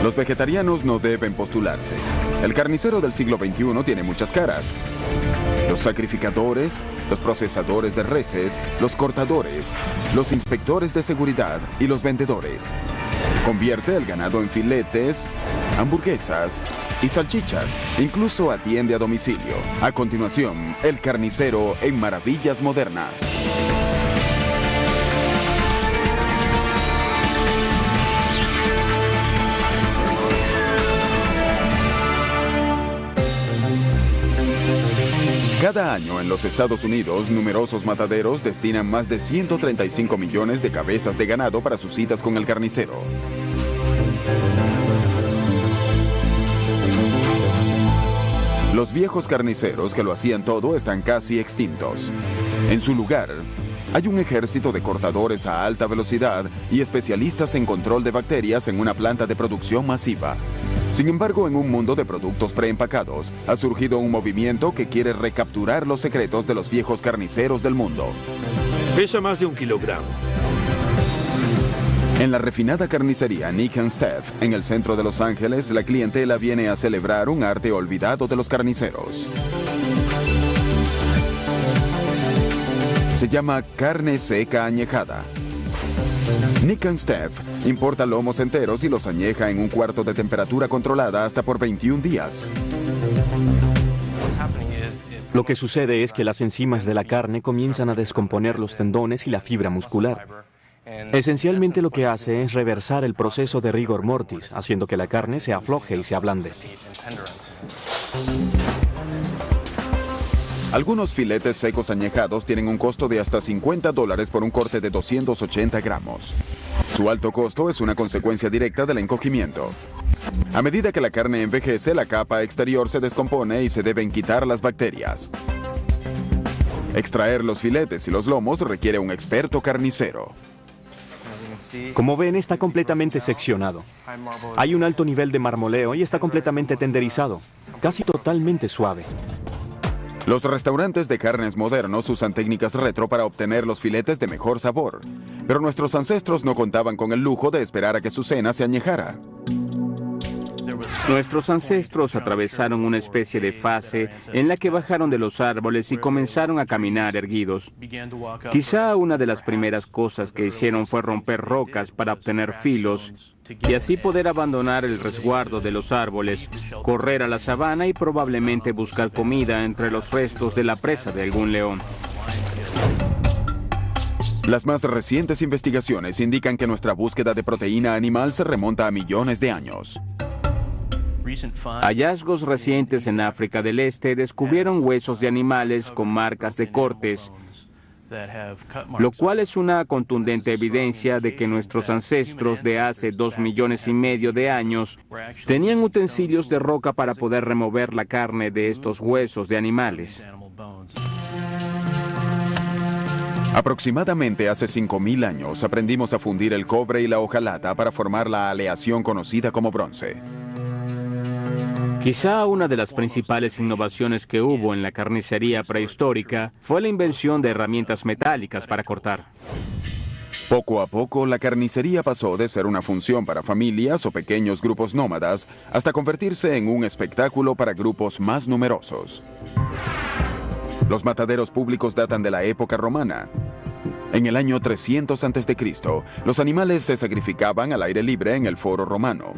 Los vegetarianos no deben postularse. El carnicero del siglo XXI tiene muchas caras. Los sacrificadores, los procesadores de reses, los cortadores, los inspectores de seguridad y los vendedores. Convierte el ganado en filetes, hamburguesas y salchichas. Incluso atiende a domicilio. A continuación, el carnicero en Maravillas Modernas. Cada año en los Estados Unidos, numerosos mataderos destinan más de 135 millones de cabezas de ganado para sus citas con el carnicero. Los viejos carniceros que lo hacían todo están casi extintos. En su lugar, hay un ejército de cortadores a alta velocidad y especialistas en control de bacterias en una planta de producción masiva. Sin embargo, en un mundo de productos preempacados, ha surgido un movimiento que quiere recapturar los secretos de los viejos carniceros del mundo. Pesa más de 1 kilogramo. En la refinada carnicería Nick and Steph, en el centro de Los Ángeles, la clientela viene a celebrar un arte olvidado de los carniceros. Se llama carne seca añejada. Nick and Steph importa lomos enteros y los añeja en un cuarto de temperatura controlada hasta por 21 días. Lo que sucede es que las enzimas de la carne comienzan a descomponer los tendones y la fibra muscular. Esencialmente lo que hace es reversar el proceso de rigor mortis, haciendo que la carne se afloje y se ablande. Algunos filetes secos añejados tienen un costo de hasta $50 por un corte de 280 gramos. Su alto costo es una consecuencia directa del encogimiento. A medida que la carne envejece, la capa exterior se descompone y se deben quitar las bacterias. Extraer los filetes y los lomos requiere un experto carnicero. Como ven, está completamente seccionado. Hay un alto nivel de marmoleo y está completamente tenderizado, casi totalmente suave. Los restaurantes de carnes modernos usan técnicas retro para obtener los filetes de mejor sabor. Pero nuestros ancestros no contaban con el lujo de esperar a que su cena se añejara. Nuestros ancestros atravesaron una especie de fase en la que bajaron de los árboles y comenzaron a caminar erguidos. Quizá una de las primeras cosas que hicieron fue romper rocas para obtener filos y así poder abandonar el resguardo de los árboles, correr a la sabana y probablemente buscar comida entre los restos de la presa de algún león. Las más recientes investigaciones indican que nuestra búsqueda de proteína animal se remonta a millones de años. Hallazgos recientes en África del Este descubrieron huesos de animales con marcas de cortes, lo cual es una contundente evidencia de que nuestros ancestros de hace 2,5 millones de años tenían utensilios de roca para poder remover la carne de estos huesos de animales. Aproximadamente hace 5,000 años aprendimos a fundir el cobre y la hojalata para formar la aleación conocida como bronce. Quizá una de las principales innovaciones que hubo en la carnicería prehistórica fue la invención de herramientas metálicas para cortar. Poco a poco, la carnicería pasó de ser una función para familias o pequeños grupos nómadas hasta convertirse en un espectáculo para grupos más numerosos. Los mataderos públicos datan de la época romana. En el año 300 a.C., los animales se sacrificaban al aire libre en el foro romano.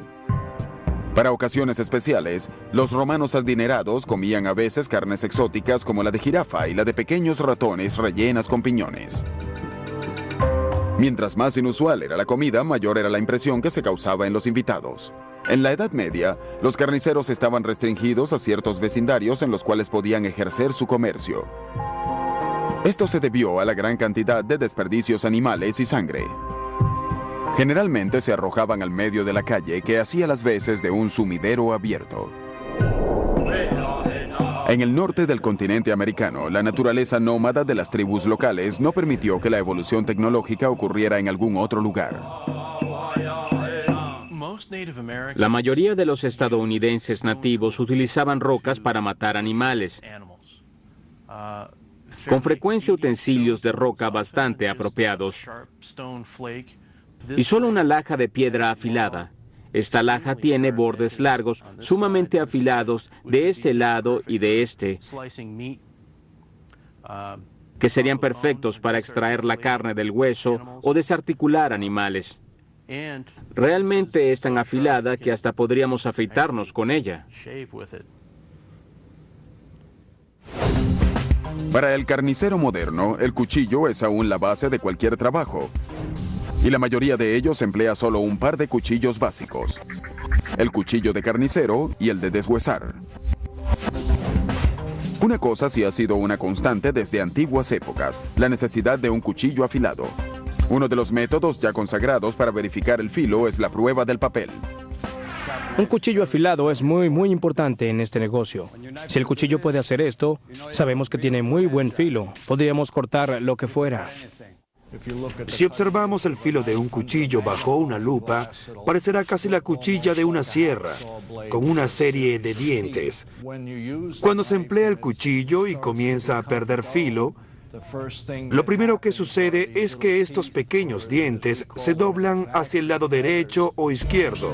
Para ocasiones especiales, los romanos adinerados comían a veces carnes exóticas como la de jirafa y la de pequeños ratones rellenas con piñones. Mientras más inusual era la comida, mayor era la impresión que se causaba en los invitados. En la Edad Media, los carniceros estaban restringidos a ciertos vecindarios en los cuales podían ejercer su comercio. Esto se debió a la gran cantidad de desperdicios animales y sangre. Generalmente se arrojaban al medio de la calle, que hacía las veces de un sumidero abierto. En el norte del continente americano, la naturaleza nómada de las tribus locales no permitió que la evolución tecnológica ocurriera en algún otro lugar. La mayoría de los estadounidenses nativos utilizaban rocas para matar animales. Con frecuencia utensilios de roca bastante apropiados. Y solo una laja de piedra afilada, Esta laja tiene bordes largos, sumamente afilados de este lado y de este, que serían perfectos para extraer la carne del hueso o desarticular animales. Realmente es tan afilada que hasta podríamos afeitarnos con ella. Para el carnicero moderno, el cuchillo es aún la base de cualquier trabajo. Y la mayoría de ellos emplea solo un par de cuchillos básicos: el cuchillo de carnicero y el de deshuesar. Una cosa sí ha sido una constante desde antiguas épocas: la necesidad de un cuchillo afilado. Uno de los métodos ya consagrados para verificar el filo es la prueba del papel. Un cuchillo afilado es muy importante en este negocio. Si el cuchillo puede hacer esto, sabemos que tiene muy buen filo. Podríamos cortar lo que fuera. Si observamos el filo de un cuchillo bajo una lupa, parecerá casi la cuchilla de una sierra, con una serie de dientes. Cuando se emplea el cuchillo y comienza a perder filo, lo primero que sucede es que estos pequeños dientes se doblan hacia el lado derecho o izquierdo,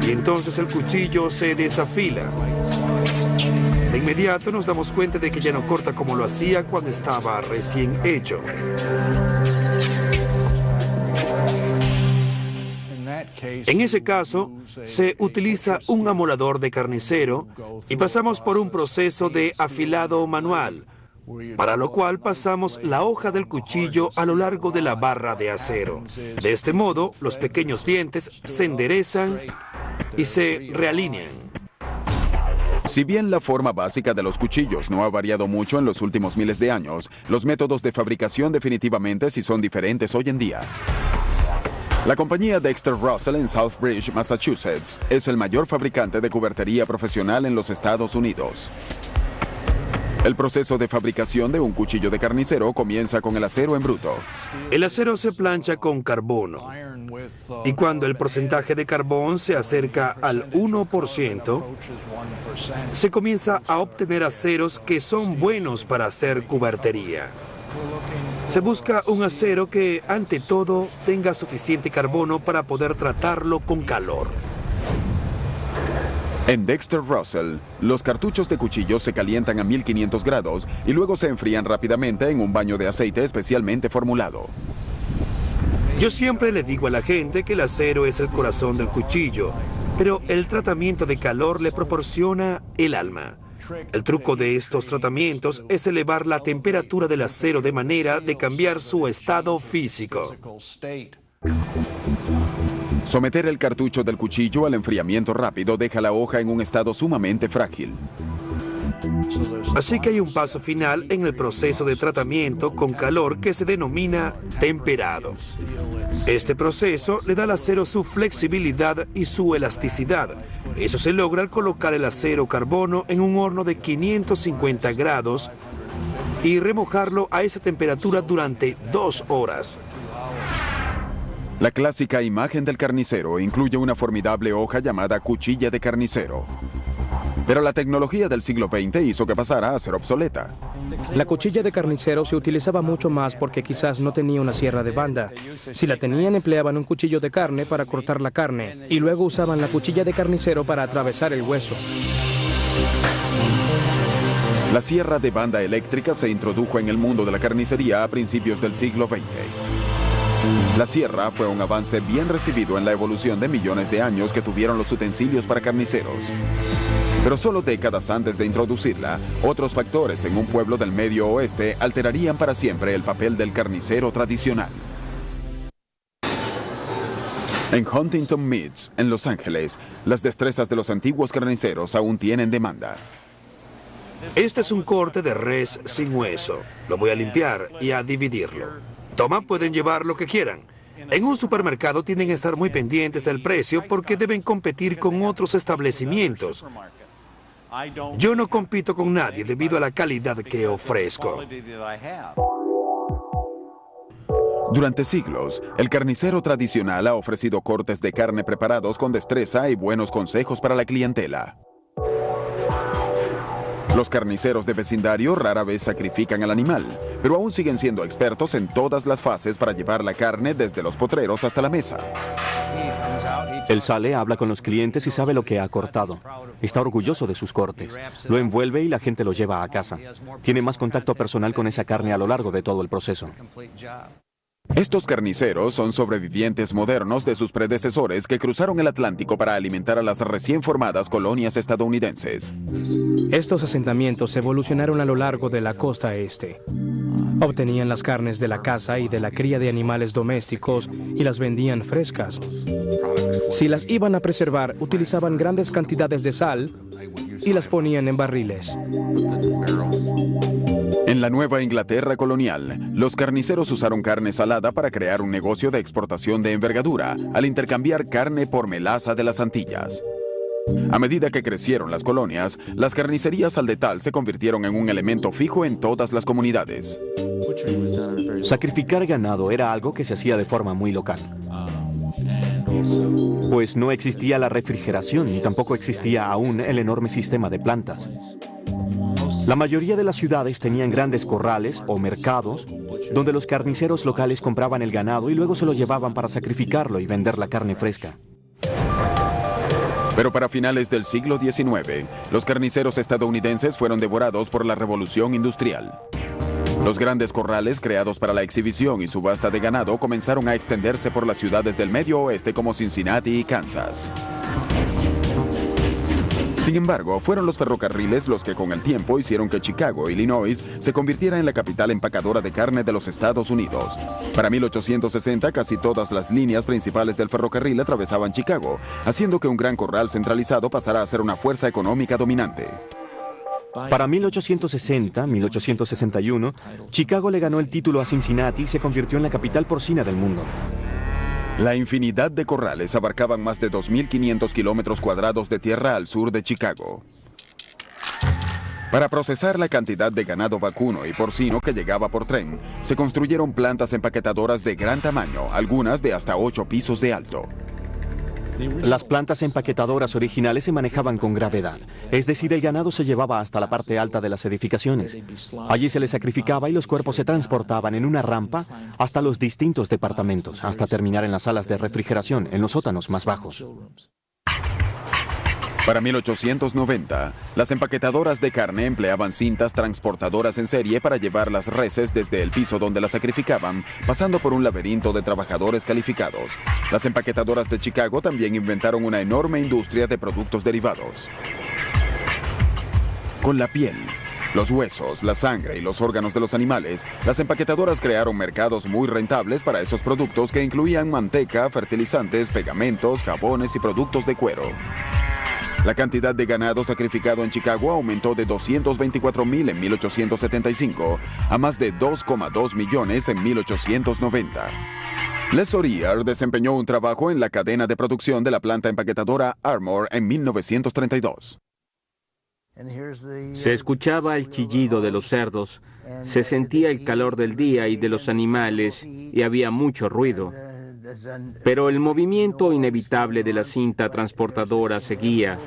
y entonces el cuchillo se desafila. De inmediato nos damos cuenta de que ya no corta como lo hacía cuando estaba recién hecho. En ese caso, se utiliza un amolador de carnicero y pasamos por un proceso de afilado manual, para lo cual pasamos la hoja del cuchillo a lo largo de la barra de acero. De este modo, los pequeños dientes se enderezan y se realinean. Si bien la forma básica de los cuchillos no ha variado mucho en los últimos miles de años, los métodos de fabricación definitivamente sí son diferentes hoy en día. La compañía Dexter Russell en Southbridge, Massachusetts, es el mayor fabricante de cubertería profesional en los Estados Unidos. El proceso de fabricación de un cuchillo de carnicero comienza con el acero en bruto. El acero se plancha con carbono, y cuando el porcentaje de carbón se acerca al 1%, se comienza a obtener aceros que son buenos para hacer cubertería. Se busca un acero que, ante todo, tenga suficiente carbono para poder tratarlo con calor. En Dexter Russell, los cartuchos de cuchillo se calientan a 1500 grados y luego se enfrían rápidamente en un baño de aceite especialmente formulado. Yo siempre le digo a la gente que el acero es el corazón del cuchillo, pero el tratamiento de calor le proporciona el alma. El truco de estos tratamientos es elevar la temperatura del acero de manera de cambiar su estado físico. Someter el cartucho del cuchillo al enfriamiento rápido deja la hoja en un estado sumamente frágil. Así que hay un paso final en el proceso de tratamiento con calor que se denomina temperado. Este proceso le da al acero su flexibilidad y su elasticidad. Eso se logra al colocar el acero carbono en un horno de 550 grados y remojarlo a esa temperatura durante 2 horas. La clásica imagen del carnicero incluye una formidable hoja llamada cuchilla de carnicero. Pero la tecnología del siglo XX hizo que pasara a ser obsoleta. La cuchilla de carnicero se utilizaba mucho más porque quizás no tenía una sierra de banda. Si la tenían, empleaban un cuchillo de carne para cortar la carne y luego usaban la cuchilla de carnicero para atravesar el hueso. La sierra de banda eléctrica se introdujo en el mundo de la carnicería a principios del siglo XX. La sierra fue un avance bien recibido en la evolución de millones de años que tuvieron los utensilios para carniceros. Pero solo décadas antes de introducirla, otros factores en un pueblo del Medio Oeste alterarían para siempre el papel del carnicero tradicional. En Huntington Meats, en Los Ángeles, las destrezas de los antiguos carniceros aún tienen demanda. Este es un corte de res sin hueso. Lo voy a limpiar y a dividirlo. Toma, pueden llevar lo que quieran. En un supermercado tienen que estar muy pendientes del precio porque deben competir con otros establecimientos. Yo no compito con nadie debido a la calidad que ofrezco. Durante siglos, el carnicero tradicional ha ofrecido cortes de carne preparados con destreza y buenos consejos para la clientela. Los carniceros de vecindario rara vez sacrifican al animal, pero aún siguen siendo expertos en todas las fases para llevar la carne desde los potreros hasta la mesa. Él sale, habla con los clientes y sabe lo que ha cortado. Está orgulloso de sus cortes. Lo envuelve y la gente lo lleva a casa. Tiene más contacto personal con esa carne a lo largo de todo el proceso. Estos carniceros son sobrevivientes modernos de sus predecesores que cruzaron el Atlántico para alimentar a las recién formadas colonias estadounidenses. Estos asentamientos evolucionaron a lo largo de la costa este. Obtenían las carnes de la caza y de la cría de animales domésticos y las vendían frescas. Si las iban a preservar, utilizaban grandes cantidades de sal y las ponían en barriles. En la Nueva Inglaterra colonial, los carniceros usaron carne salada para crear un negocio de exportación de envergadura, al intercambiar carne por melaza de las Antillas. A medida que crecieron las colonias, las carnicerías al detal se convirtieron en un elemento fijo en todas las comunidades. Sacrificar ganado era algo que se hacía de forma muy local. Pues no existía la refrigeración y tampoco existía aún el enorme sistema de plantas. La mayoría de las ciudades tenían grandes corrales o mercados donde los carniceros locales compraban el ganado y luego se lo llevaban para sacrificarlo y vender la carne fresca. Pero para finales del siglo XIX, los carniceros estadounidenses fueron devorados por la Revolución Industrial. Los grandes corrales creados para la exhibición y subasta de ganado comenzaron a extenderse por las ciudades del Medio Oeste como Cincinnati y Kansas. Sin embargo, fueron los ferrocarriles los que con el tiempo hicieron que Chicago, Illinois, se convirtiera en la capital empacadora de carne de los Estados Unidos. Para 1860, casi todas las líneas principales del ferrocarril atravesaban Chicago, haciendo que un gran corral centralizado pasara a ser una fuerza económica dominante. Para 1860-1861, Chicago le ganó el título a Cincinnati y se convirtió en la capital porcina del mundo. La infinidad de corrales abarcaban más de 2.500 kilómetros cuadrados de tierra al sur de Chicago. Para procesar la cantidad de ganado vacuno y porcino que llegaba por tren, se construyeron plantas empaquetadoras de gran tamaño, algunas de hasta 8 pisos de alto. Las plantas empaquetadoras originales se manejaban con gravedad, es decir, el ganado se llevaba hasta la parte alta de las edificaciones. Allí se le sacrificaba y los cuerpos se transportaban en una rampa hasta los distintos departamentos, hasta terminar en las salas de refrigeración, en los sótanos más bajos. Para 1890, las empaquetadoras de carne empleaban cintas transportadoras en serie para llevar las reses desde el piso donde las sacrificaban, pasando por un laberinto de trabajadores calificados. Las empaquetadoras de Chicago también inventaron una enorme industria de productos derivados. Con la piel, los huesos, la sangre y los órganos de los animales, las empaquetadoras crearon mercados muy rentables para esos productos que incluían manteca, fertilizantes, pegamentos, jabones y productos de cuero. La cantidad de ganado sacrificado en Chicago aumentó de 224,000 en 1875 a más de 2,2 millones en 1890. Les Oriar desempeñó un trabajo en la cadena de producción de la planta empaquetadora Armour en 1932. Se escuchaba el chillido de los cerdos, se sentía el calor del día y de los animales y había mucho ruido. Pero el movimiento inevitable de la cinta transportadora seguía.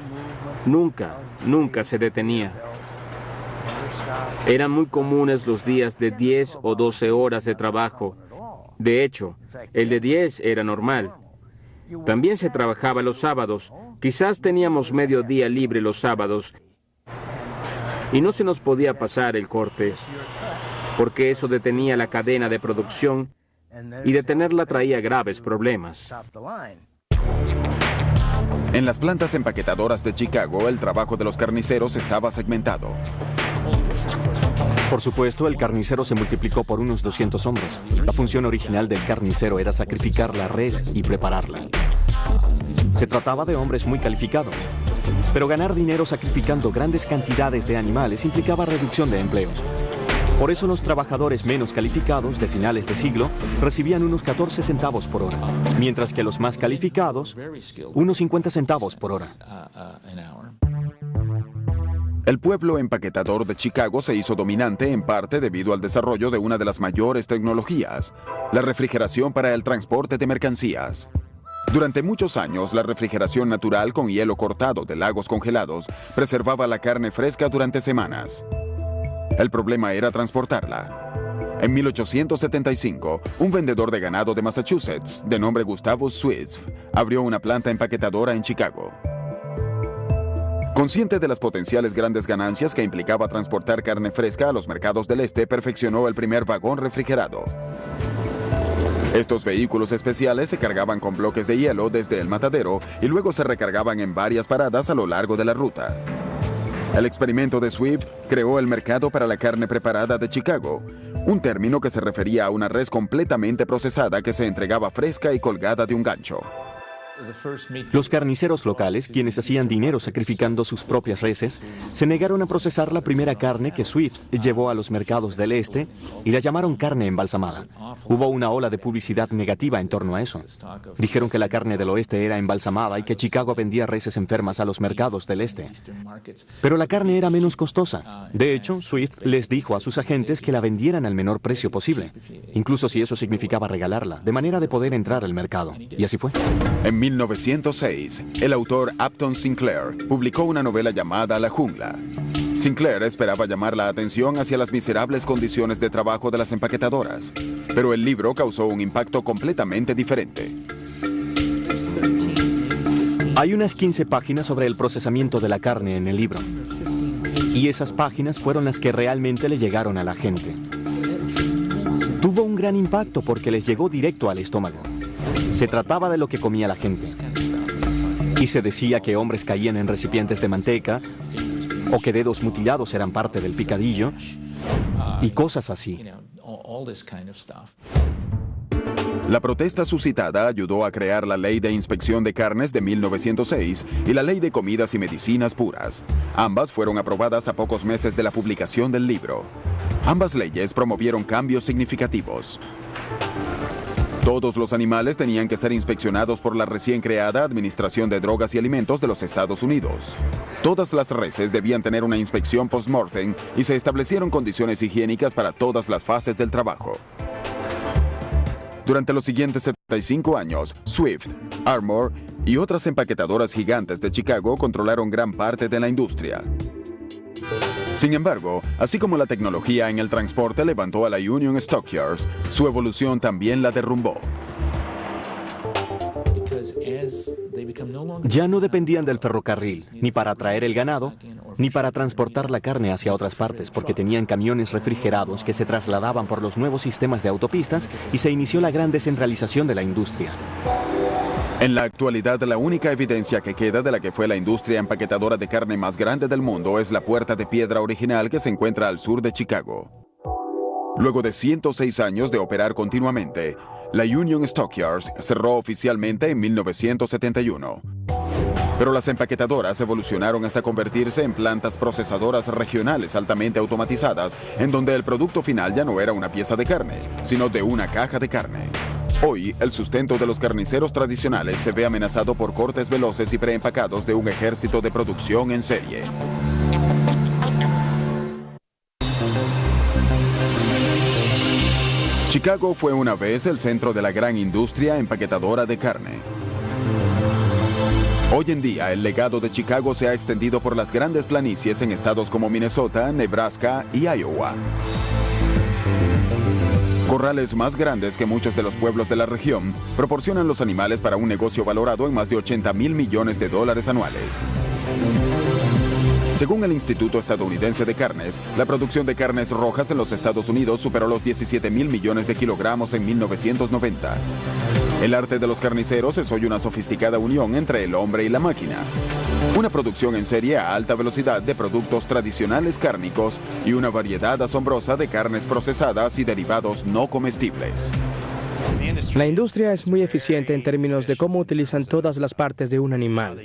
Nunca se detenía. Eran muy comunes los días de 10 o 12 horas de trabajo. De hecho, el de 10 era normal. También se trabajaba los sábados. Quizás teníamos medio día libre los sábados. Y no se nos podía pasar el corte, porque eso detenía la cadena de producción y detenerla traía graves problemas. En las plantas empaquetadoras de Chicago, el trabajo de los carniceros estaba segmentado. Por supuesto, el carnicero se multiplicó por unos 200 hombres. La función original del carnicero era sacrificar la res y prepararla. Se trataba de hombres muy calificados. Pero ganar dinero sacrificando grandes cantidades de animales implicaba reducción de empleos. Por eso los trabajadores menos calificados de finales de siglo recibían unos 14 centavos por hora, mientras que los más calificados, unos 50 centavos por hora. El pueblo empaquetador de Chicago se hizo dominante en parte debido al desarrollo de una de las mayores tecnologías, la refrigeración para el transporte de mercancías. Durante muchos años, la refrigeración natural con hielo cortado de lagos congelados preservaba la carne fresca durante semanas. El problema era transportarla. En 1875, un vendedor de ganado de Massachusetts, de nombre Gustavus Swift, abrió una planta empaquetadora en Chicago. Consciente de las potenciales grandes ganancias que implicaba transportar carne fresca a los mercados del este, perfeccionó el primer vagón refrigerado. Estos vehículos especiales se cargaban con bloques de hielo desde el matadero y luego se recargaban en varias paradas a lo largo de la ruta. El experimento de Swift creó el mercado para la carne preparada de Chicago, un término que se refería a una res completamente procesada que se entregaba fresca y colgada de un gancho. Los carniceros locales, quienes hacían dinero sacrificando sus propias reses, se negaron a procesar la primera carne que Swift llevó a los mercados del este y la llamaron carne embalsamada. Hubo una ola de publicidad negativa en torno a eso. Dijeron que la carne del oeste era embalsamada y que Chicago vendía reses enfermas a los mercados del este. Pero la carne era menos costosa. De hecho, Swift les dijo a sus agentes que la vendieran al menor precio posible, incluso si eso significaba regalarla, de manera de poder entrar al mercado. Y así fue. En 1906, el autor Upton Sinclair publicó una novela llamada La Jungla. Sinclair esperaba llamar la atención hacia las miserables condiciones de trabajo de las empaquetadoras, pero el libro causó un impacto completamente diferente. Hay unas 15 páginas sobre el procesamiento de la carne en el libro. Y esas páginas fueron las que realmente le llegaron a la gente. Tuvo un gran impacto porque les llegó directo al estómago. Se trataba de lo que comía la gente. Y se decía que hombres caían en recipientes de manteca, o que dedos mutilados eran parte del picadillo, y cosas así. La protesta suscitada ayudó a crear la Ley de Inspección de Carnes de 1906 y la Ley de Comidas y Medicinas Puras. Ambas fueron aprobadas a pocos meses de la publicación del libro. Ambas leyes promovieron cambios significativos. Todos los animales tenían que ser inspeccionados por la recién creada Administración de Drogas y Alimentos de los Estados Unidos. Todas las reses debían tener una inspección post-mortem y se establecieron condiciones higiénicas para todas las fases del trabajo. Durante los siguientes 75 años, Swift, Armour y otras empaquetadoras gigantes de Chicago controlaron gran parte de la industria. Sin embargo, así como la tecnología en el transporte levantó a la Union Stockyards, su evolución también la derrumbó. Ya no dependían del ferrocarril, ni para traer el ganado, ni para transportar la carne hacia otras partes, porque tenían camiones refrigerados que se trasladaban por los nuevos sistemas de autopistas y se inició la gran descentralización de la industria. En la actualidad, la única evidencia que queda de la que fue la industria empaquetadora de carne más grande del mundo es la puerta de piedra original que se encuentra al sur de Chicago. Luego de 106 años de operar continuamente, la Union Stockyards cerró oficialmente en 1971. Pero las empaquetadoras evolucionaron hasta convertirse en plantas procesadoras regionales altamente automatizadas, en donde el producto final ya no era una pieza de carne, sino de una caja de carne. Hoy, el sustento de los carniceros tradicionales se ve amenazado por cortes veloces y preempacados de un ejército de producción en serie. Chicago fue una vez el centro de la gran industria empaquetadora de carne. Hoy en día, el legado de Chicago se ha extendido por las grandes planicies en estados como Minnesota, Nebraska y Iowa. Corrales más grandes que muchos de los pueblos de la región proporcionan los animales para un negocio valorado en más de $80,000 millones anuales. Según el Instituto Estadounidense de Carnes, la producción de carnes rojas en los Estados Unidos superó los 17,000 millones de kilogramos en 1990. El arte de los carniceros es hoy una sofisticada unión entre el hombre y la máquina. Una producción en serie a alta velocidad de productos tradicionales cárnicos y una variedad asombrosa de carnes procesadas y derivados no comestibles. La industria es muy eficiente en términos de cómo utilizan todas las partes de un animal.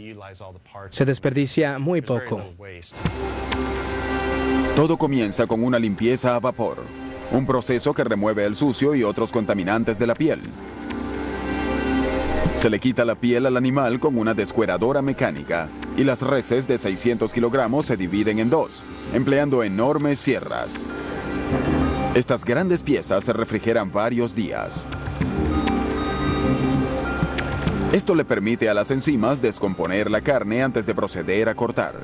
Se desperdicia muy poco. Todo comienza con una limpieza a vapor, un proceso que remueve el sucio y otros contaminantes de la piel. Se le quita la piel al animal con una descueradora mecánica y las reses de 600 kilogramos se dividen en dos, empleando enormes sierras. Estas grandes piezas se refrigeran varios días. Esto le permite a las enzimas descomponer la carne antes de proceder a cortar.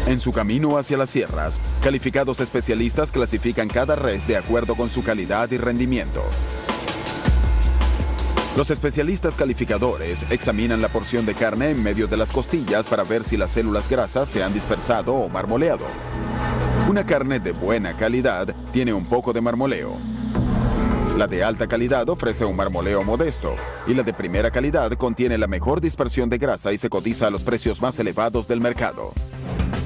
En su camino hacia las sierras, calificados especialistas clasifican cada res de acuerdo con su calidad y rendimiento. Los especialistas calificadores examinan la porción de carne en medio de las costillas para ver si las células grasas se han dispersado o marmoleado. Una carne de buena calidad tiene un poco de marmoleo. La de alta calidad ofrece un marmoleo modesto, y la de primera calidad contiene la mejor dispersión de grasa y se cotiza a los precios más elevados del mercado.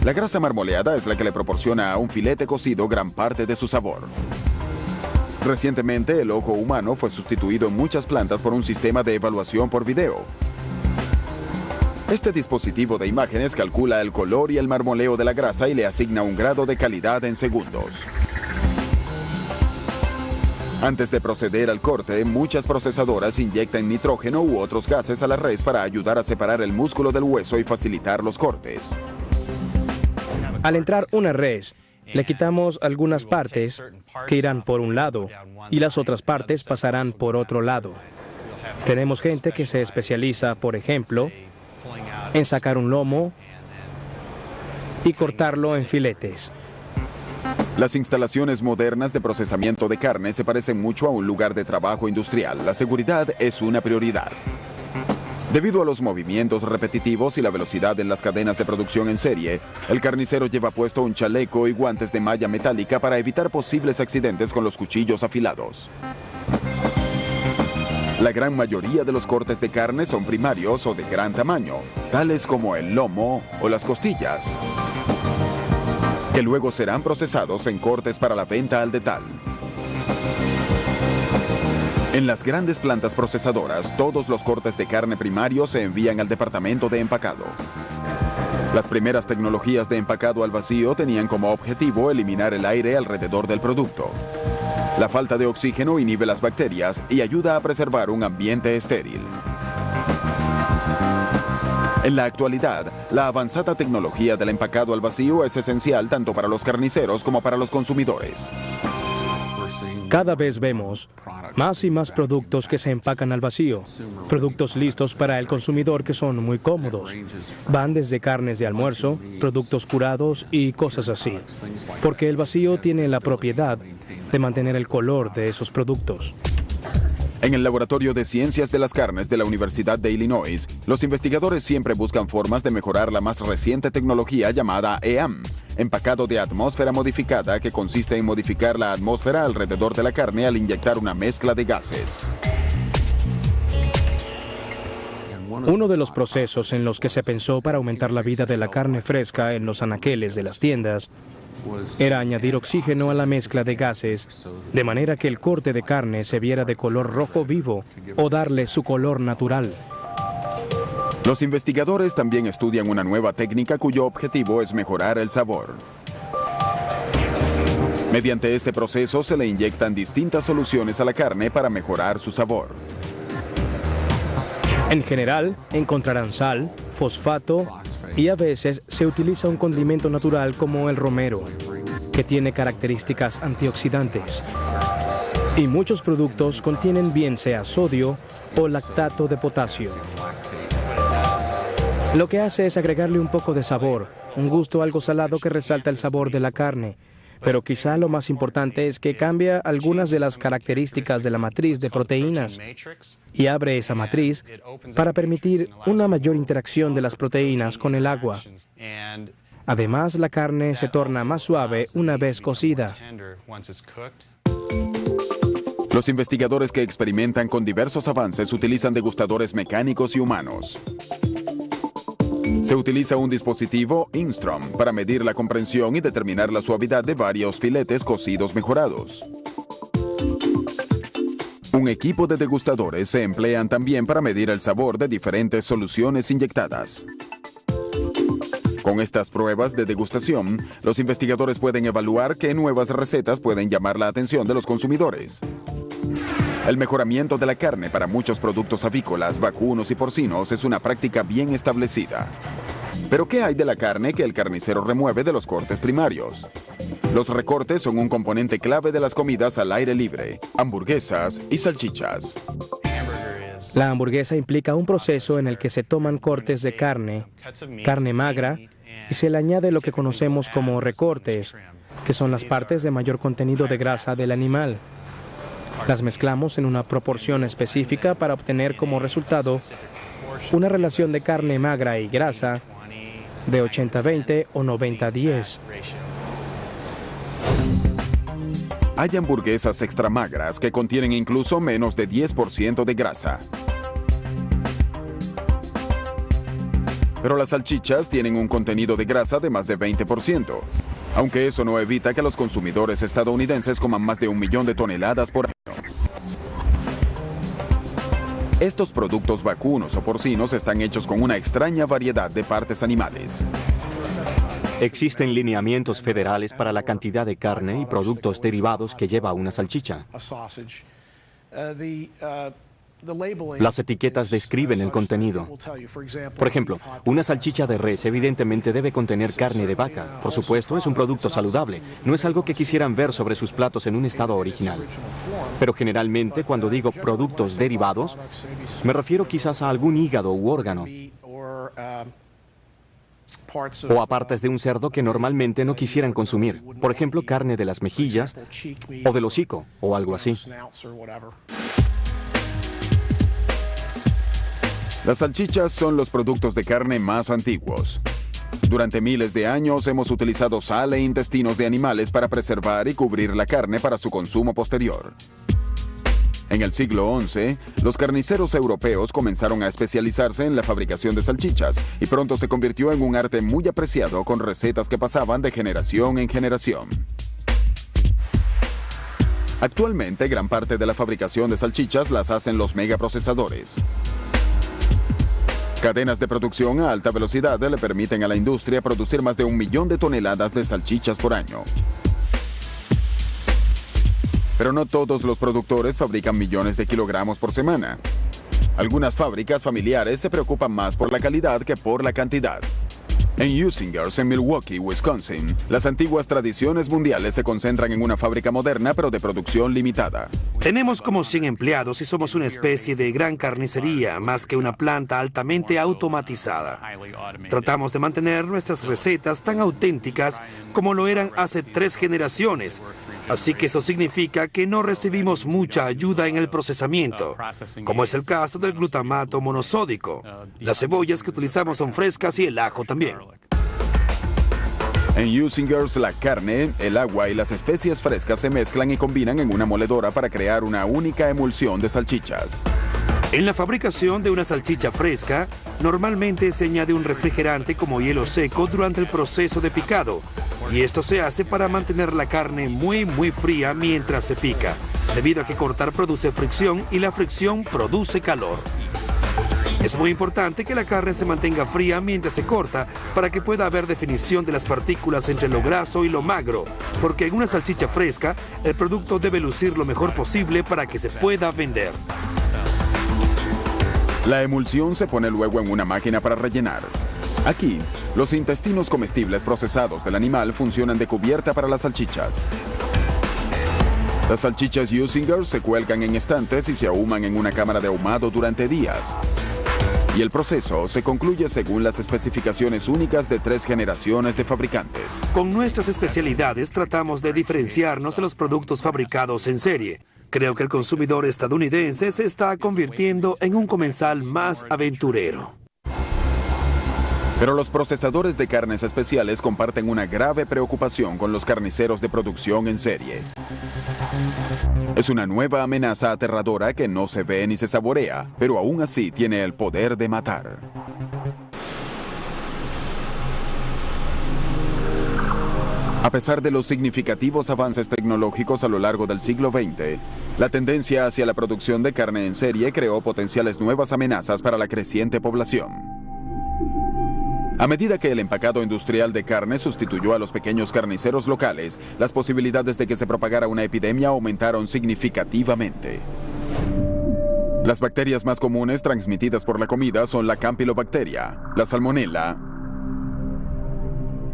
La grasa marmoleada es la que le proporciona a un filete cocido gran parte de su sabor. Recientemente, el ojo humano fue sustituido en muchas plantas por un sistema de evaluación por video. Este dispositivo de imágenes calcula el color y el marmoleo de la grasa y le asigna un grado de calidad en segundos. Antes de proceder al corte, muchas procesadoras inyectan nitrógeno u otros gases a la res para ayudar a separar el músculo del hueso y facilitar los cortes. Al entrar una res, le quitamos algunas partes que irán por un lado y las otras partes pasarán por otro lado. Tenemos gente que se especializa, por ejemplo, en sacar un lomo y cortarlo en filetes. Las instalaciones modernas de procesamiento de carne se parecen mucho a un lugar de trabajo industrial. La seguridad es una prioridad. Debido a los movimientos repetitivos y la velocidad en las cadenas de producción en serie, el carnicero lleva puesto un chaleco y guantes de malla metálica para evitar posibles accidentes con los cuchillos afilados. La gran mayoría de los cortes de carne son primarios o de gran tamaño, tales como el lomo o las costillas, que luego serán procesados en cortes para la venta al detalle. En las grandes plantas procesadoras, todos los cortes de carne primarios se envían al departamento de empacado. Las primeras tecnologías de empacado al vacío tenían como objetivo eliminar el aire alrededor del producto. La falta de oxígeno inhibe las bacterias y ayuda a preservar un ambiente estéril. En la actualidad, la avanzada tecnología del empacado al vacío es esencial tanto para los carniceros como para los consumidores. Cada vez vemos más y más productos que se empacan al vacío, productos listos para el consumidor que son muy cómodos. Van desde carnes de almuerzo, productos curados y cosas así, porque el vacío tiene la propiedad de mantener el color de esos productos. En el Laboratorio de Ciencias de las Carnes de la Universidad de Illinois, los investigadores siempre buscan formas de mejorar la más reciente tecnología llamada EAM, empacado de atmósfera modificada, que consiste en modificar la atmósfera alrededor de la carne al inyectar una mezcla de gases. Uno de los procesos en los que se pensó para aumentar la vida de la carne fresca en los anaqueles de las tiendas era añadir oxígeno a la mezcla de gases, de manera que el corte de carne se viera de color rojo vivo o darle su color natural. Los investigadores también estudian una nueva técnica cuyo objetivo es mejorar el sabor. Mediante este proceso se le inyectan distintas soluciones a la carne para mejorar su sabor. En general, encontrarán sal, fosfato y a veces se utiliza un condimento natural como el romero, que tiene características antioxidantes. Y muchos productos contienen bien sea sodio o lactato de potasio. Lo que hace es agregarle un poco de sabor, un gusto algo salado que resalta el sabor de la carne. Pero quizá lo más importante es que cambia algunas de las características de la matriz de proteínas y abre esa matriz para permitir una mayor interacción de las proteínas con el agua. Además, la carne se torna más suave una vez cocida. Los investigadores que experimentan con diversos avances utilizan degustadores mecánicos y humanos. Se utiliza un dispositivo Instrom para medir la comprensión y determinar la suavidad de varios filetes cocidos mejorados. Un equipo de degustadores se emplean también para medir el sabor de diferentes soluciones inyectadas. Con estas pruebas de degustación, los investigadores pueden evaluar qué nuevas recetas pueden llamar la atención de los consumidores. El mejoramiento de la carne para muchos productos avícolas, vacunos y porcinos es una práctica bien establecida. Pero ¿qué hay de la carne que el carnicero remueve de los cortes primarios? Los recortes son un componente clave de las comidas al aire libre, hamburguesas y salchichas. La hamburguesa implica un proceso en el que se toman cortes de carne magra, y se le añade lo que conocemos como recortes, que son las partes de mayor contenido de grasa del animal. Las mezclamos en una proporción específica para obtener como resultado una relación de carne magra y grasa de 80-20 o 90-10. Hay hamburguesas extra magras que contienen incluso menos de 10% de grasa. Pero las salchichas tienen un contenido de grasa de más de 20%, aunque eso no evita que los consumidores estadounidenses coman más de 1 millón de toneladas por año. Estos productos vacunos o porcinos están hechos con una extraña variedad de partes animales. Existen lineamientos federales para la cantidad de carne y productos derivados que lleva una salchicha. Las etiquetas describen el contenido. Por ejemplo, una salchicha de res evidentemente debe contener carne de vaca. Por supuesto, es un producto saludable. No es algo que quisieran ver sobre sus platos en un estado original. Pero generalmente, cuando digo productos derivados, me refiero quizás a algún hígado u órgano, o a partes de un cerdo que normalmente no quisieran consumir. Por ejemplo, carne de las mejillas o del hocico o algo así. Las salchichas son los productos de carne más antiguos. Durante miles de años hemos utilizado sal e intestinos de animales para preservar y cubrir la carne para su consumo posterior. En el siglo XI, los carniceros europeos comenzaron a especializarse en la fabricación de salchichas y pronto se convirtió en un arte muy apreciado con recetas que pasaban de generación en generación. Actualmente, gran parte de la fabricación de salchichas las hacen los megaprocesadores. Cadenas de producción a alta velocidad le permiten a la industria producir más de 1 millón de toneladas de salchichas por año. Pero no todos los productores fabrican millones de kilogramos por semana. Algunas fábricas familiares se preocupan más por la calidad que por la cantidad. En Usingers, en Milwaukee, Wisconsin, las antiguas tradiciones mundiales se concentran en una fábrica moderna pero de producción limitada. Tenemos como 100 empleados y somos una especie de gran carnicería, más que una planta altamente automatizada. Tratamos de mantener nuestras recetas tan auténticas como lo eran hace 3 generaciones, así que eso significa que no recibimos mucha ayuda en el procesamiento, como es el caso del glutamato monosódico. Las cebollas que utilizamos son frescas y el ajo también. En Usingers, la carne, el agua y las especias frescas se mezclan y combinan en una moledora para crear una única emulsión de salchichas. En la fabricación de una salchicha fresca, normalmente se añade un refrigerante como hielo seco durante el proceso de picado, y esto se hace para mantener la carne muy fría mientras se pica, debido a que cortar produce fricción y la fricción produce calor. Es muy importante que la carne se mantenga fría mientras se corta para que pueda haber definición de las partículas entre lo graso y lo magro, porque en una salchicha fresca el producto debe lucir lo mejor posible para que se pueda vender. La emulsión se pone luego en una máquina para rellenar. Aquí, los intestinos comestibles procesados del animal funcionan de cubierta para las salchichas. Las salchichas Usingers se cuelgan en estantes y se ahuman en una cámara de ahumado durante días. Y el proceso se concluye según las especificaciones únicas de 3 generaciones de fabricantes. Con nuestras especialidades tratamos de diferenciarnos de los productos fabricados en serie. Creo que el consumidor estadounidense se está convirtiendo en un comensal más aventurero. Pero los procesadores de carnes especiales comparten una grave preocupación con los carniceros de producción en serie. Es una nueva amenaza aterradora que no se ve ni se saborea, pero aún así tiene el poder de matar. A pesar de los significativos avances tecnológicos a lo largo del siglo XX, la tendencia hacia la producción de carne en serie creó potenciales nuevas amenazas para la creciente población. A medida que el empacado industrial de carne sustituyó a los pequeños carniceros locales, las posibilidades de que se propagara una epidemia aumentaron significativamente. Las bacterias más comunes transmitidas por la comida son la Campylobacteria, la Salmonella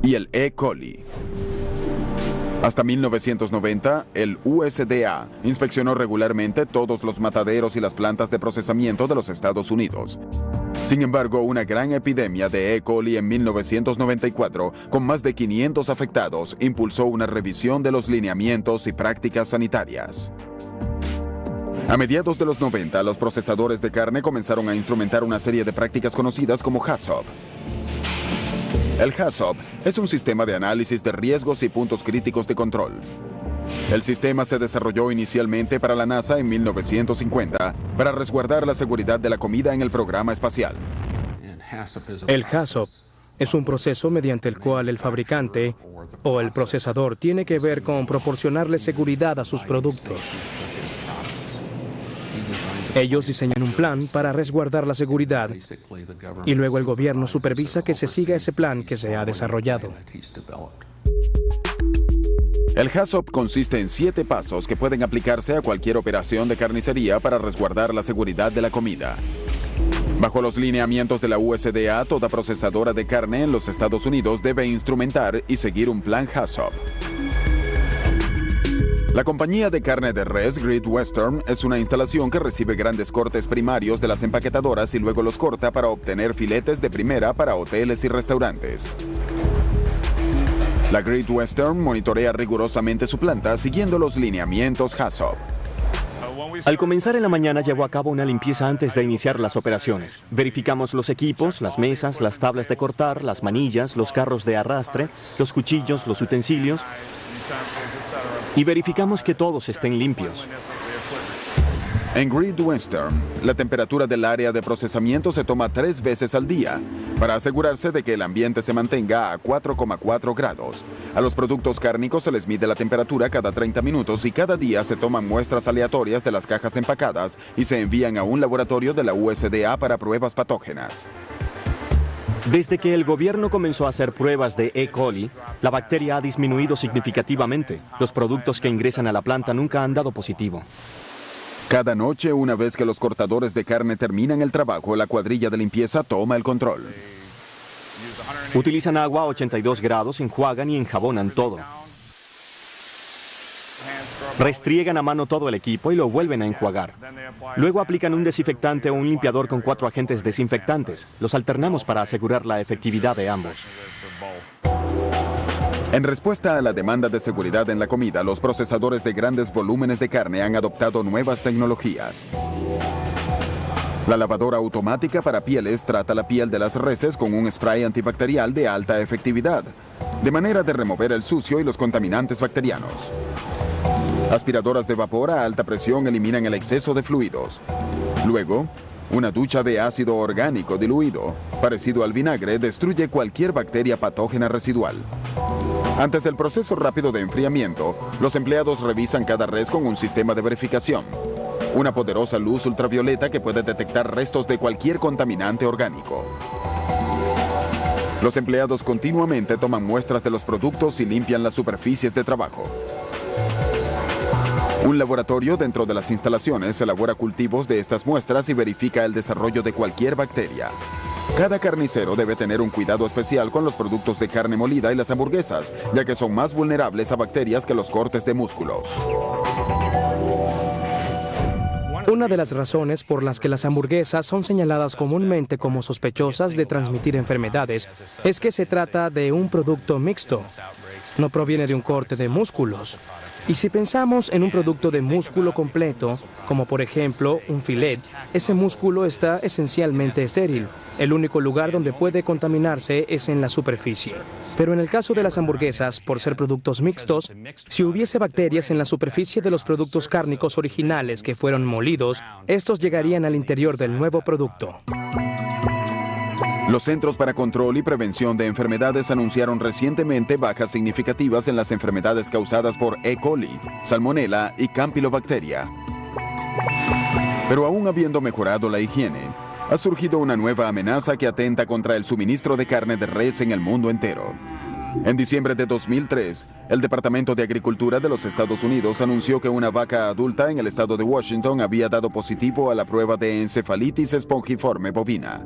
y el E. coli. Hasta 1990, el USDA inspeccionó regularmente todos los mataderos y las plantas de procesamiento de los Estados Unidos. Sin embargo, una gran epidemia de E. coli en 1994, con más de 500 afectados, impulsó una revisión de los lineamientos y prácticas sanitarias. A mediados de los 90, los procesadores de carne comenzaron a instrumentar una serie de prácticas conocidas como HACCP. El HACCP es un sistema de análisis de riesgos y puntos críticos de control. El sistema se desarrolló inicialmente para la NASA en 1950 para resguardar la seguridad de la comida en el programa espacial. El HACCP es un proceso mediante el cual el fabricante o el procesador tiene que ver con proporcionarle seguridad a sus productos. Ellos diseñan un plan para resguardar la seguridad y luego el gobierno supervisa que se siga ese plan que se ha desarrollado. El HACCP consiste en 7 pasos que pueden aplicarse a cualquier operación de carnicería para resguardar la seguridad de la comida. Bajo los lineamientos de la USDA, toda procesadora de carne en los Estados Unidos debe instrumentar y seguir un plan HACCP. La compañía de carne de res Great Western es una instalación que recibe grandes cortes primarios de las empaquetadoras y luego los corta para obtener filetes de primera para hoteles y restaurantes. La Great Western monitorea rigurosamente su planta siguiendo los lineamientos HACCP. Al comenzar en la mañana llevó a cabo una limpieza antes de iniciar las operaciones. Verificamos los equipos, las mesas, las tablas de cortar, las manillas, los carros de arrastre, los cuchillos, los utensilios y verificamos que todos estén limpios. En Great Western, la temperatura del área de procesamiento se toma 3 veces al día para asegurarse de que el ambiente se mantenga a 4,4 grados. A los productos cárnicos se les mide la temperatura cada 30 minutos y cada día se toman muestras aleatorias de las cajas empacadas y se envían a un laboratorio de la USDA para pruebas patógenas. Desde que el gobierno comenzó a hacer pruebas de E. coli, la bacteria ha disminuido significativamente. Los productos que ingresan a la planta nunca han dado positivo. Cada noche, una vez que los cortadores de carne terminan el trabajo, la cuadrilla de limpieza toma el control. Utilizan agua a 82 grados, enjuagan y enjabonan todo. Restriegan a mano todo el equipo y lo vuelven a enjuagar. Luego aplican un desinfectante o un limpiador con 4 agentes desinfectantes. Los alternamos para asegurar la efectividad de ambos. En respuesta a la demanda de seguridad en la comida, los procesadores de grandes volúmenes de carne han adoptado nuevas tecnologías. La lavadora automática para pieles trata la piel de las reses con un spray antibacterial de alta efectividad, de manera de remover el sucio y los contaminantes bacterianos. Aspiradoras de vapor a alta presión eliminan el exceso de fluidos. Luego, una ducha de ácido orgánico diluido, parecido al vinagre, destruye cualquier bacteria patógena residual. Antes del proceso rápido de enfriamiento, los empleados revisan cada res con un sistema de verificación. Una poderosa luz ultravioleta que puede detectar restos de cualquier contaminante orgánico. Los empleados continuamente toman muestras de los productos y limpian las superficies de trabajo. Un laboratorio dentro de las instalaciones elabora cultivos de estas muestras y verifica el desarrollo de cualquier bacteria. Cada carnicero debe tener un cuidado especial con los productos de carne molida y las hamburguesas, ya que son más vulnerables a bacterias que los cortes de músculos. Una de las razones por las que las hamburguesas son señaladas comúnmente como sospechosas de transmitir enfermedades es que se trata de un producto mixto. No proviene de un corte de músculos. Y si pensamos en un producto de músculo completo, como por ejemplo un filet, ese músculo está esencialmente estéril. El único lugar donde puede contaminarse es en la superficie. Pero en el caso de las hamburguesas, por ser productos mixtos, si hubiese bacterias en la superficie de los productos cárnicos originales que fueron molidos, estos llegarían al interior del nuevo producto. Los Centros para Control y Prevención de Enfermedades anunciaron recientemente bajas significativas en las enfermedades causadas por E. coli, Salmonella y Campylobacteria. Pero aún habiendo mejorado la higiene, ha surgido una nueva amenaza que atenta contra el suministro de carne de res en el mundo entero. En diciembre de 2003, el Departamento de Agricultura de los Estados Unidos anunció que una vaca adulta en el estado de Washington había dado positivo a la prueba de encefalitis espongiforme bovina,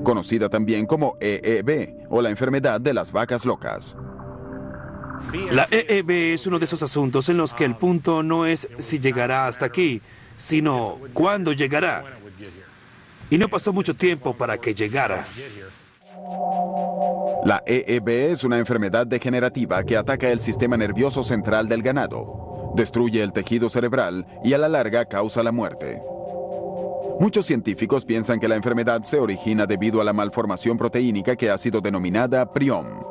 conocida también como EEB o la enfermedad de las vacas locas. La EEB es uno de esos asuntos en los que el punto no es si llegará hasta aquí, sino cuándo llegará. y no pasó mucho tiempo para que llegara. La EEB es una enfermedad degenerativa que ataca el sistema nervioso central del ganado, destruye el tejido cerebral y a la larga causa la muerte. Muchos científicos piensan que la enfermedad se origina debido a la malformación proteínica que ha sido denominada prión.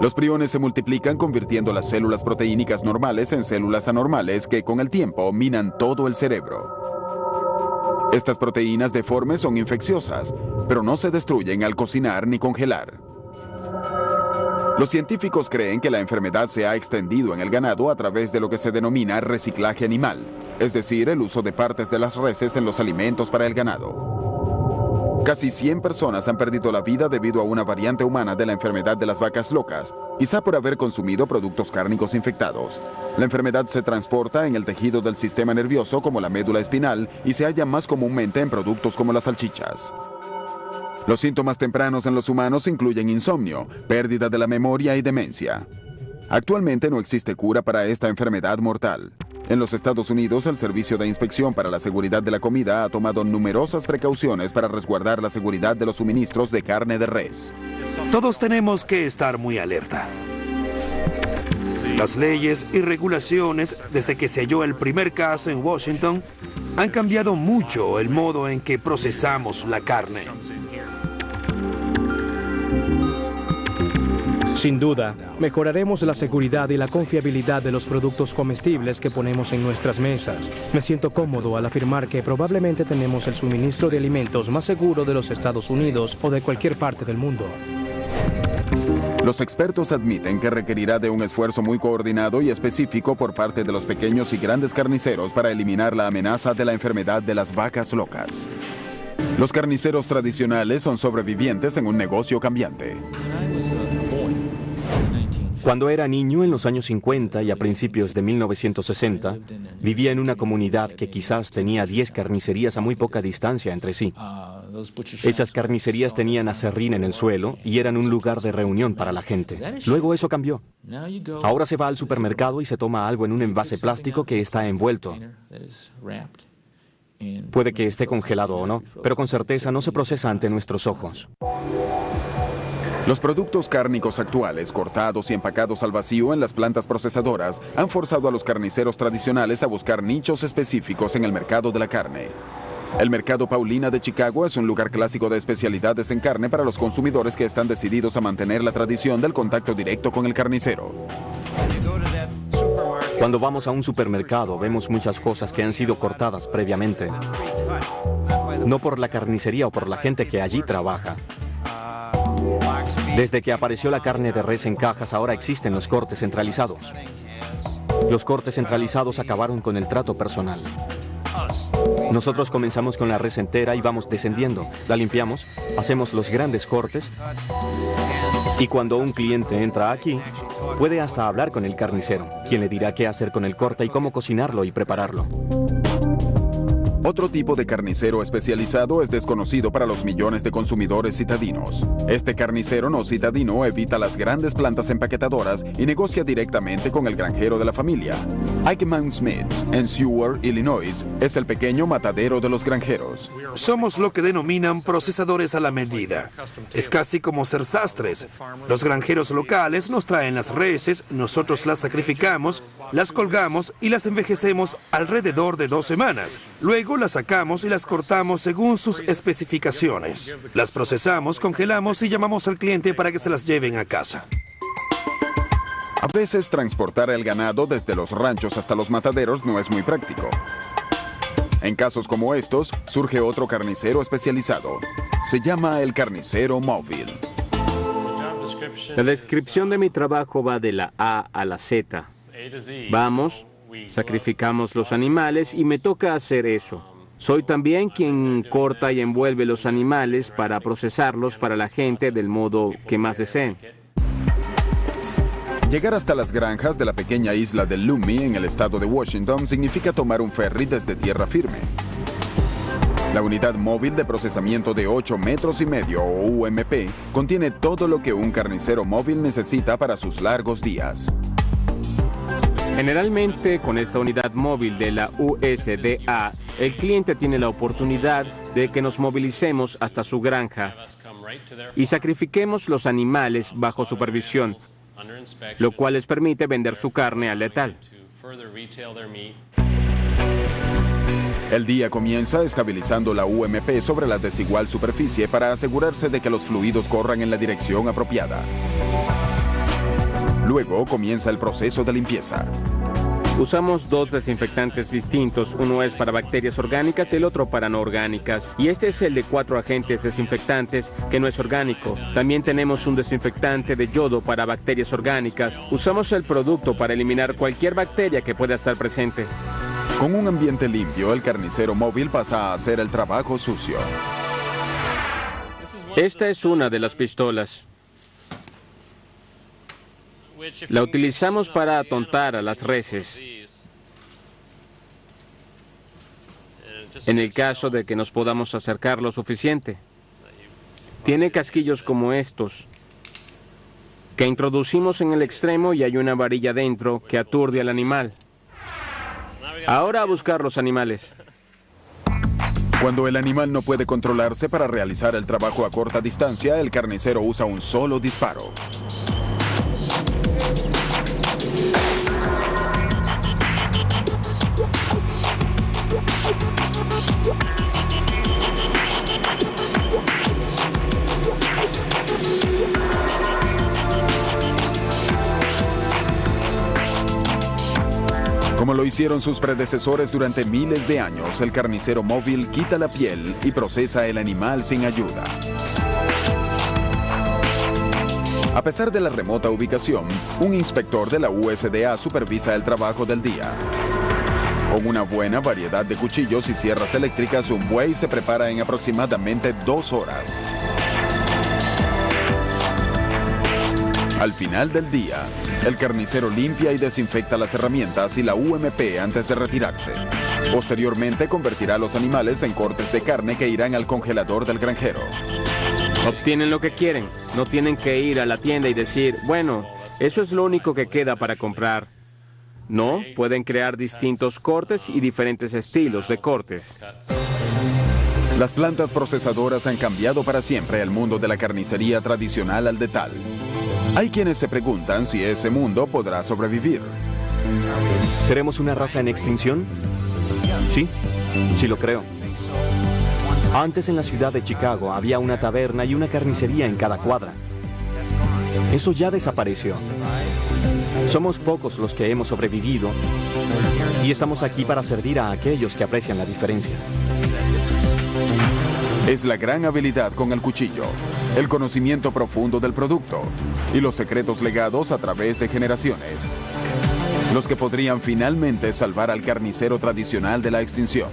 Los priones se multiplican convirtiendo las células proteínicas normales en células anormales que con el tiempo minan todo el cerebro. Estas proteínas deformes son infecciosas, pero no se destruyen al cocinar ni congelar. Los científicos creen que la enfermedad se ha extendido en el ganado a través de lo que se denomina reciclaje animal, es decir, el uso de partes de las reses en los alimentos para el ganado. Casi 100 personas han perdido la vida debido a una variante humana de la enfermedad de las vacas locas, quizá por haber consumido productos cárnicos infectados. La enfermedad se transporta en el tejido del sistema nervioso como la médula espinal y se halla más comúnmente en productos como las salchichas. Los síntomas tempranos en los humanos incluyen insomnio, pérdida de la memoria y demencia. Actualmente no existe cura para esta enfermedad mortal. En los Estados Unidos, el Servicio de Inspección para la Seguridad de la Comida ha tomado numerosas precauciones para resguardar la seguridad de los suministros de carne de res. Todos tenemos que estar muy alerta. Las leyes y regulaciones, desde que se halló el primer caso en Washington, han cambiado mucho el modo en que procesamos la carne. Sin duda, mejoraremos la seguridad y la confiabilidad de los productos comestibles que ponemos en nuestras mesas. Me siento cómodo al afirmar que probablemente tenemos el suministro de alimentos más seguro de los Estados Unidos o de cualquier parte del mundo. Los expertos admiten que requerirá de un esfuerzo muy coordinado y específico por parte de los pequeños y grandes carniceros para eliminar la amenaza de la enfermedad de las vacas locas. Los carniceros tradicionales son sobrevivientes en un negocio cambiante. Cuando era niño, en los años 50 y a principios de 1960, vivía en una comunidad que quizás tenía 10 carnicerías a muy poca distancia entre sí. Esas carnicerías tenían aserrín en el suelo y eran un lugar de reunión para la gente. Luego eso cambió. Ahora se va al supermercado y se toma algo en un envase plástico que está envuelto. Puede que esté congelado o no, pero con certeza no se procesa ante nuestros ojos. Los productos cárnicos actuales, cortados y empacados al vacío en las plantas procesadoras, han forzado a los carniceros tradicionales a buscar nichos específicos en el mercado de la carne. El Mercado Paulina de Chicago es un lugar clásico de especialidades en carne para los consumidores que están decididos a mantener la tradición del contacto directo con el carnicero. Cuando vamos a un supermercado, vemos muchas cosas que han sido cortadas previamente. No por la carnicería o por la gente que allí trabaja. Desde que apareció la carne de res en cajas, ahora existen los cortes centralizados. Los cortes centralizados acabaron con el trato personal. Nosotros comenzamos con la res entera y vamos descendiendo. La limpiamos, hacemos los grandes cortes y cuando un cliente entra aquí, puede hasta hablar con el carnicero, quien le dirá qué hacer con el corte y cómo cocinarlo y prepararlo. Otro tipo de carnicero especializado es desconocido para los millones de consumidores citadinos. Este carnicero no citadino evita las grandes plantas empaquetadoras y negocia directamente con el granjero de la familia. Eichmann Smiths, en Seward, Illinois, es el pequeño matadero de los granjeros. Somos lo que denominan procesadores a la medida. Es casi como ser sastres. Los granjeros locales nos traen las reses, nosotros las sacrificamos, las colgamos y las envejecemos alrededor de 2 semanas. Luego las sacamos y las cortamos según sus especificaciones. Las procesamos, congelamos y llamamos al cliente para que se las lleven a casa. A veces transportar el ganado desde los ranchos hasta los mataderos no es muy práctico. En casos como estos, surge otro carnicero especializado. Se llama el carnicero móvil. La descripción de mi trabajo va de la A a la Z. Vamos, sacrificamos los animales y me toca hacer eso. Soy también quien corta y envuelve los animales para procesarlos para la gente del modo que más deseen. Llegar hasta las granjas de la pequeña isla de Lummi en el estado de Washington significa tomar un ferry desde tierra firme. La unidad móvil de procesamiento de 8,5 metros o UMP contiene todo lo que un carnicero móvil necesita para sus largos días. Generalmente, con esta unidad móvil de la USDA, el cliente tiene la oportunidad de que nos movilicemos hasta su granja y sacrifiquemos los animales bajo supervisión, lo cual les permite vender su carne al letal. El día comienza estabilizando la UMP sobre la desigual superficie para asegurarse de que los fluidos corran en la dirección apropiada. Luego comienza el proceso de limpieza. Usamos 2 desinfectantes distintos, uno es para bacterias orgánicas y el otro para no orgánicas. Y este es el de 4 agentes desinfectantes, que no es orgánico. También tenemos un desinfectante de yodo para bacterias orgánicas. Usamos el producto para eliminar cualquier bacteria que pueda estar presente. Con un ambiente limpio, el carnicero móvil pasa a hacer el trabajo sucio. Esta es una de las pistolas. La utilizamos para atontar a las reses. En el caso de que nos podamos acercar lo suficiente. Tiene casquillos como estos, que introducimos en el extremo y hay una varilla dentro que aturde al animal. Ahora a buscar los animales. Cuando el animal no puede controlarse para realizar el trabajo a corta distancia, el carnicero usa un solo disparo. Como lo hicieron sus predecesores durante miles de años, el carnicero móvil quita la piel y procesa el animal sin ayuda. A pesar de la remota ubicación, un inspector de la USDA supervisa el trabajo del día. Con una buena variedad de cuchillos y sierras eléctricas, un buey se prepara en aproximadamente 2 horas. Al final del día, el carnicero limpia y desinfecta las herramientas y la UMP antes de retirarse. Posteriormente convertirá los animales en cortes de carne que irán al congelador del granjero. Obtienen lo que quieren. No tienen que ir a la tienda y decir, bueno, eso es lo único que queda para comprar. No, pueden crear distintos cortes y diferentes estilos de cortes. Las plantas procesadoras han cambiado para siempre el mundo de la carnicería tradicional al detal. Hay quienes se preguntan si ese mundo podrá sobrevivir. ¿Seremos una raza en extinción? Sí, sí lo creo. Antes en la ciudad de Chicago había una taberna y una carnicería en cada cuadra. Eso ya desapareció. Somos pocos los que hemos sobrevivido y estamos aquí para servir a aquellos que aprecian la diferencia. Es la gran habilidad con el cuchillo, el conocimiento profundo del producto y los secretos legados a través de generaciones, los que podrían finalmente salvar al carnicero tradicional de la extinción.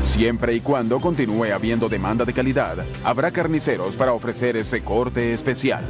Siempre y cuando continúe habiendo demanda de calidad, habrá carniceros para ofrecer ese corte especial.